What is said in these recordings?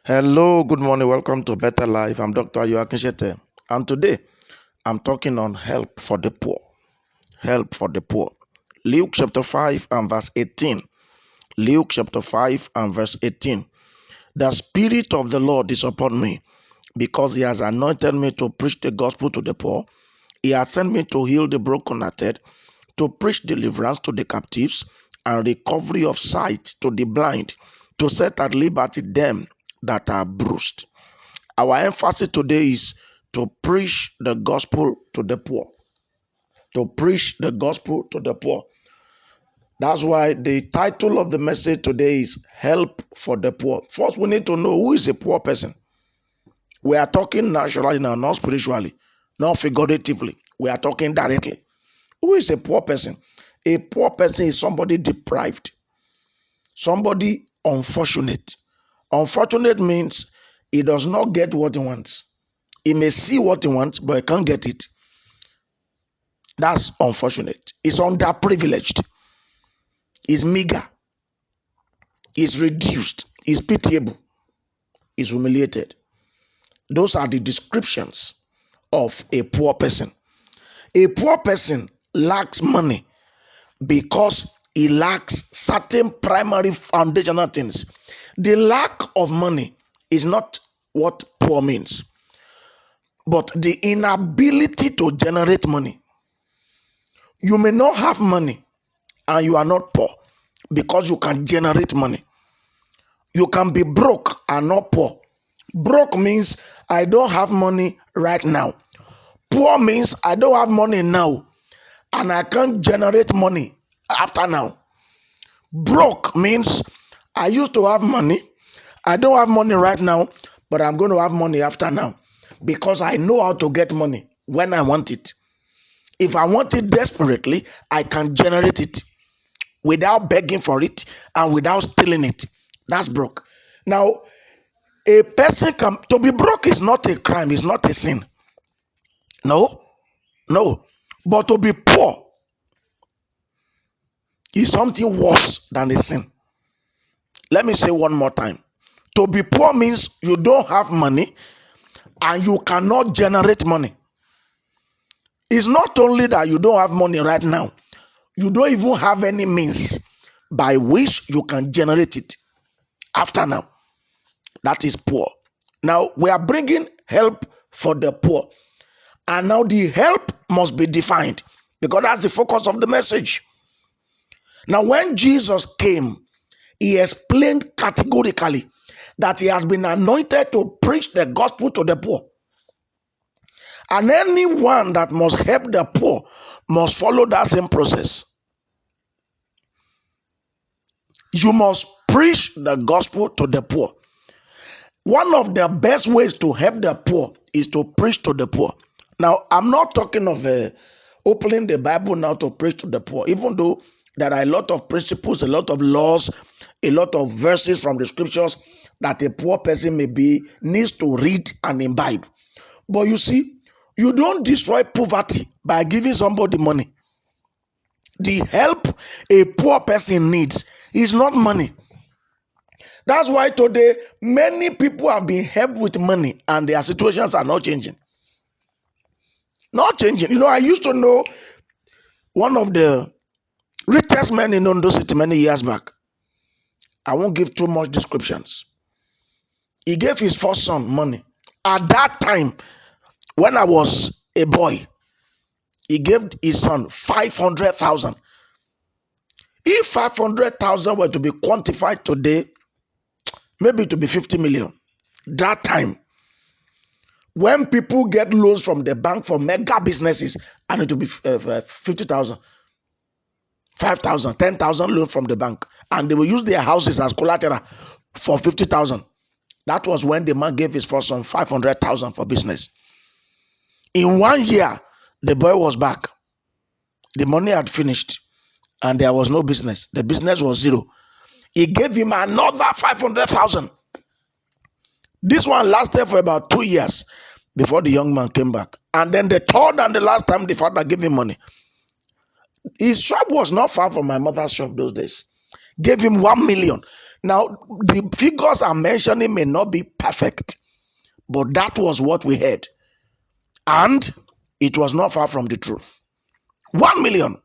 Hello, good morning. Welcome to Better Life. I'm Dr. Ayo, and today I'm talking on help for the poor. Help for the poor. Luke chapter 5 and verse 18. Luke chapter 5 and verse 18. The Spirit of the Lord is upon me because He has anointed me to preach the gospel to the poor. He has sent me to heal the brokenhearted, to preach deliverance to the captives and recovery of sight to the blind, to set at liberty them that are bruised. Our emphasis today is to preach the gospel to the poor. To preach the gospel to the poor. That's why the title of the message today is Help for the Poor. First, we need to know who is a poor person. We are talking naturally now, not spiritually, not figuratively. We are talking directly. Who is a poor person? A poor person is somebody deprived, somebody unfortunate. Unfortunate means he does not get what he wants. He may see what he wants, but he can't get it. That's unfortunate. He's underprivileged. He's meager. He's reduced. He's pitiable. He's humiliated. Those are the descriptions of a poor person. A poor person lacks money because he lacks certain primary foundational things. The lack of money is not what poor means, but the inability to generate money. You may not have money and you are not poor because you can generate money. You can be broke and not poor. Broke means I don't have money right now. Poor means I don't have money now and I can't generate money after now. Broke means I used to have money. I don't have money right now, but I'm going to have money after now because I know how to get money when I want it. If I want it desperately, I can generate it without begging for it and without stealing it. That's broke. Now, a person to be broke is not a crime, it's not a sin. No, no. But to be poor is something worse than a sin. Let me say one more time. To be poor means you don't have money and you cannot generate money. It's not only that you don't have money right now, you don't even have any means by which you can generate it after now. That is poor. Now we are bringing help for the poor. And now the help must be defined because that's the focus of the message. Now, when Jesus came, he explained categorically that he has been anointed to preach the gospel to the poor. And anyone that must help the poor must follow that same process. You must preach the gospel to the poor. One of the best ways to help the poor is to preach to the poor. Now, I'm not talking of opening the Bible now to preach to the poor, even though there are a lot of principles, a lot of laws, a lot of verses from the scriptures that a poor person needs to read and imbibe. But you see, you don't destroy poverty by giving somebody money. The help a poor person needs is not money. That's why today many people have been helped with money and their situations are not changing. Not changing. I used to know one of the richest men in Ondo City many years back. I won't give too much descriptions. He gave his first son money. At that time, when I was a boy, he gave his son 500,000. If 500,000 were to be quantified today, maybe to be 50 million. That time, when people get loans from the bank for mega businesses, and it will be 50,000, 5,000, 10,000 loan from the bank, and they will use their houses as collateral for 50,000. That was when the man gave his first son 500,000 for business. In 1 year, the boy was back. The money had finished, and there was no business. The business was zero. He gave him another 500,000. This one lasted for about 2 years before the young man came back. And then the third and the last time the father gave him money. His shop was not far from my mother's shop those days. Gave him 1 million. Now, the figures I'm mentioning may not be perfect, but that was what we heard. And it was not far from the truth. 1 million.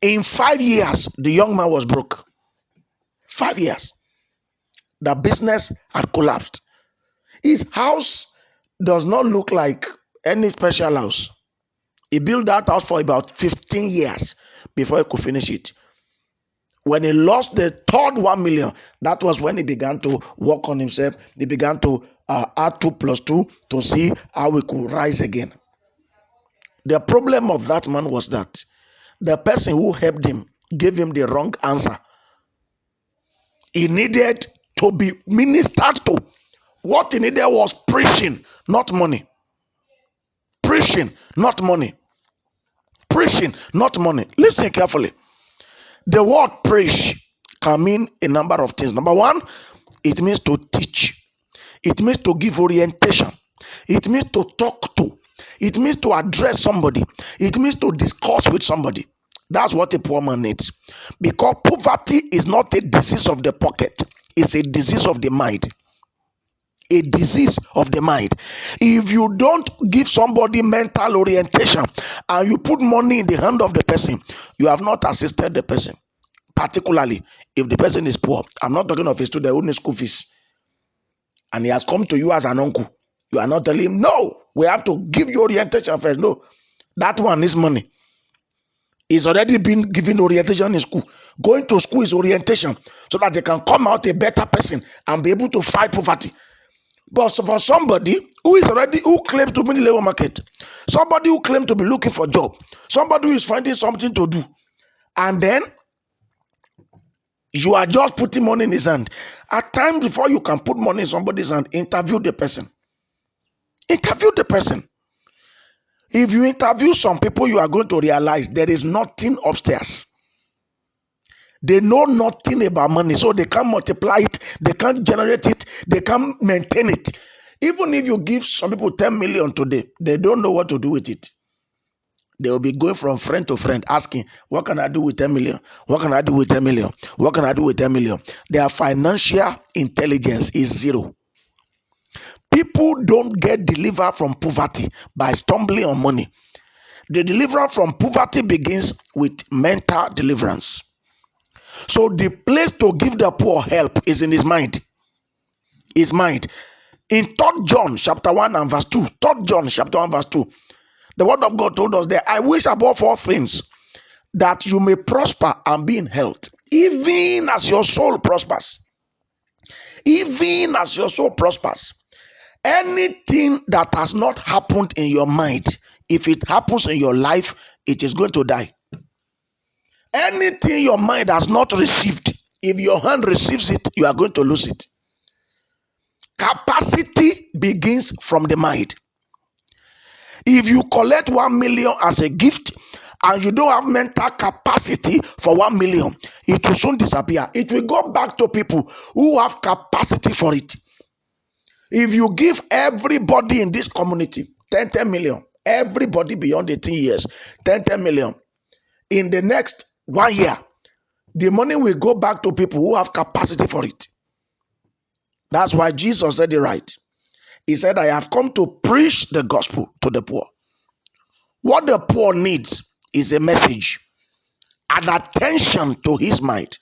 In 5 years, the young man was broke. 5 years. The business had collapsed. His house does not look like any special house. He built that house for about 15 years before he could finish it. When he lost the third 1 million, that was when he began to work on himself. He began to add 2 plus 2 to see how he could rise again. The problem of that man was that the person who helped him gave him the wrong answer. He needed to be ministered to. What he needed was preaching, not money. Preaching, not money. Preaching, not money. Listen carefully. The word preach can mean a number of things. Number one, it means to teach. It means to give orientation. It means to talk to. It means to address somebody. It means to discuss with somebody. That's what a poor man needs. Because poverty is not a disease of the pocket, it's a disease of the mind. A disease of the mind. If you don't give somebody mental orientation and you put money in the hand of the person, you have not assisted the person. Particularly if the person is poor. I'm not talking of a student who needs school fees and he has come to you as an uncle. You are not telling him, no, we have to give you orientation first. No, that one is money. He's already been given orientation in school. Going to school is orientation so that they can come out a better person and be able to fight poverty. But for somebody who claims to be in the labor market, somebody who claims to be looking for a job, somebody who is finding something to do, and then you are just putting money in his hand. At times, before you can put money in somebody's hand, interview the person. Interview the person. If you interview some people, you are going to realize there is nothing upstairs. They know nothing about money, so they can't multiply it, they can't generate it, they can't maintain it. Even if you give some people 10 million today, they don't know what to do with it. They will be going from friend to friend asking, what can I do with 10 million? What can I do with 10 million? What can I do with 10 million? Their financial intelligence is zero. People don't get delivered from poverty by stumbling on money. The deliverance from poverty begins with mental deliverance. So the place to give the poor help is in his mind. His mind. In 3 John chapter 1 and verse 2, 3 John chapter 1 verse 2, the word of God told us that I wish above all things that you may prosper and be in health, even as your soul prospers. Even as your soul prospers. Anything that has not happened in your mind, if it happens in your life, it is going to die. Anything your mind has not received, if your hand receives it, you are going to lose it. Capacity begins from the mind. If you collect 1 million as a gift and you don't have mental capacity for 1 million, it will soon disappear. It will go back to people who have capacity for it. If you give everybody in this community 10 million, everybody beyond 18 years, 10 million, in the next 1 year, the money will go back to people who have capacity for it. That's why Jesus said it right. He said, I have come to preach the gospel to the poor. What the poor needs is a message, an attention to his mind,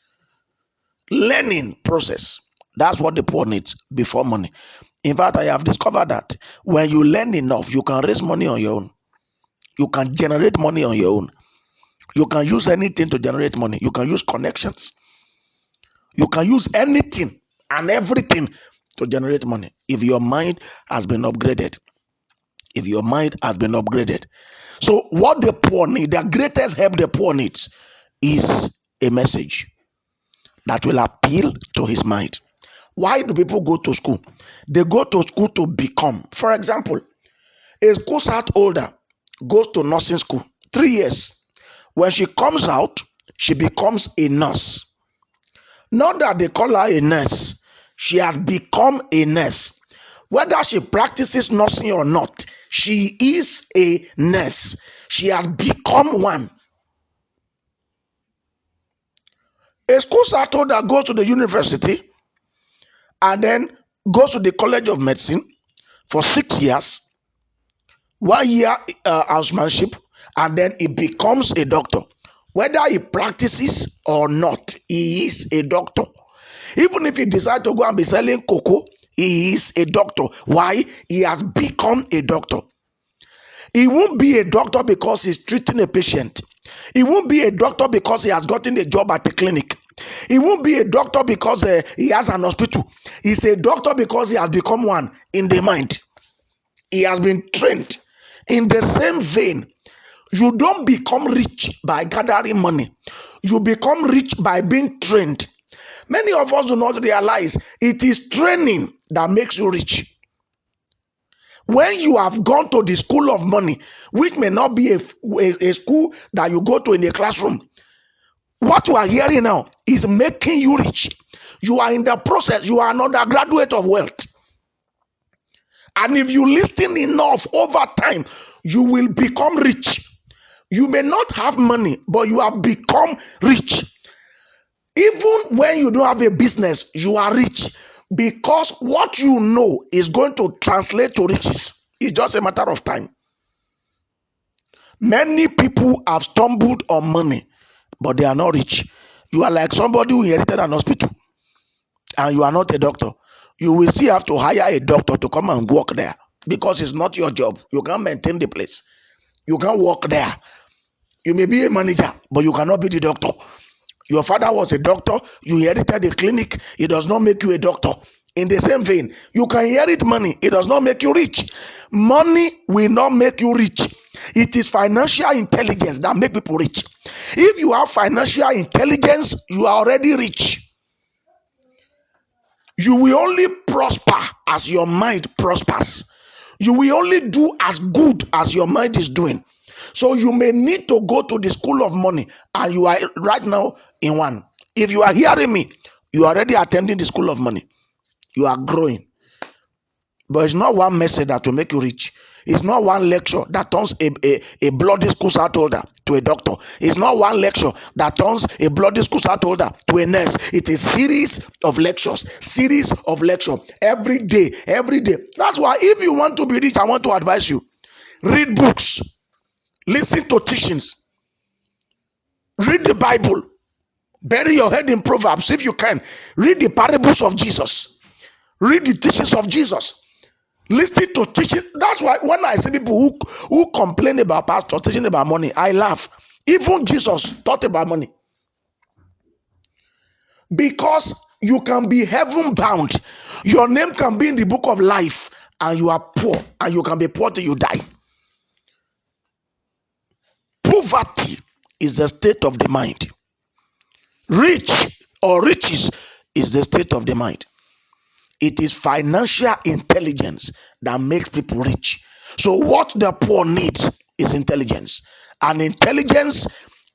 learning process. That's what the poor needs before money. In fact, I have discovered that when you learn enough, you can raise money on your own. You can generate money on your own. You can use anything to generate money. You can use connections. You can use anything and everything to generate money if your mind has been upgraded. If your mind has been upgraded. So what the poor need, the greatest help the poor needs is a message that will appeal to his mind. Why do people go to school? They go to school to become. For example, a school start older goes to nursing school 3 years. When she comes out, she becomes a nurse. Not that they call her a nurse, she has become a nurse. Whether she practices nursing or not, she is a nurse. She has become one. A school starter that goes to the university and then goes to the College of Medicine for 6 years, 1 year housemanship, and then he becomes a doctor. Whether he practices or not, he is a doctor. Even if he decides to go and be selling cocoa, he is a doctor. Why? He has become a doctor. He won't be a doctor because he's treating a patient. He won't be a doctor because he has gotten a job at a clinic. He won't be a doctor because he has an hospital. He's a doctor because he has become one in the mind. He has been trained. In the same vein, you don't become rich by gathering money. You become rich by being trained. Many of us do not realize it is training that makes you rich. When you have gone to the school of money, which may not be a school that you go to in a classroom, what you are hearing now is making you rich. You are in the process. You are an undergraduate of wealth. And if you listen enough over time, you will become rich. You may not have money, but you have become rich. Even when you don't have a business, you are rich because what you know is going to translate to riches. It's just a matter of time. Many people have stumbled on money, but they are not rich. You are like somebody who inherited an hospital and you are not a doctor. You will still have to hire a doctor to come and work there because it's not your job. You can't maintain the place. You can't work there. You may be a manager, but you cannot be the doctor. Your father was a doctor. You inherited a clinic. It does not make you a doctor. In the same vein, you can inherit money. It does not make you rich. Money will not make you rich. It is financial intelligence that make people rich. If you have financial intelligence, you are already rich. You will only prosper as your mind prospers. You will only do as good as your mind is doing. So you may need to go to the school of money, and you are right now in one. If you are hearing me, you are already attending the school of money. You are growing. But it's not one message that will make you rich. It's not one lecture that turns a bloody school start holder to a doctor. It's not one lecture that turns a bloody school start holder to a nurse. It is series of lectures, every day, every day. That's why if you want to be rich, I want to advise you. Read books, listen to teachings, read the Bible, bury your head in Proverbs if you can. Read the parables of Jesus, read the teachings of Jesus. Listen to teaching. That's why when I see people who complain about pastors teaching about money, I laugh. Even Jesus taught about money. Because you can be heaven bound. Your name can be in the book of life and you are poor, and you can be poor till you die. Poverty is the state of the mind. Rich or riches is the state of the mind. It is financial intelligence that makes people rich. So what the poor needs is intelligence. And intelligence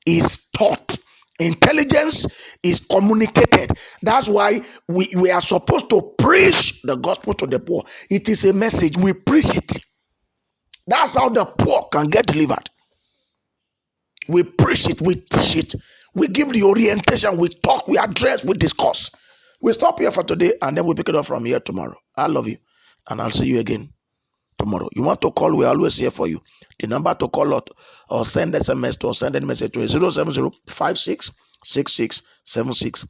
is taught. Intelligence is communicated. That's why we are supposed to preach the gospel to the poor. It is a message. We preach it. That's how the poor can get delivered. We preach it. We teach it. We give the orientation. We talk. We address. We discuss. We stop here for today and then we pick it up from here tomorrow. I love you and I'll see you again tomorrow. You want to call, we're always here for you. The number to call or send SMS to or send a message to is 070 5666 76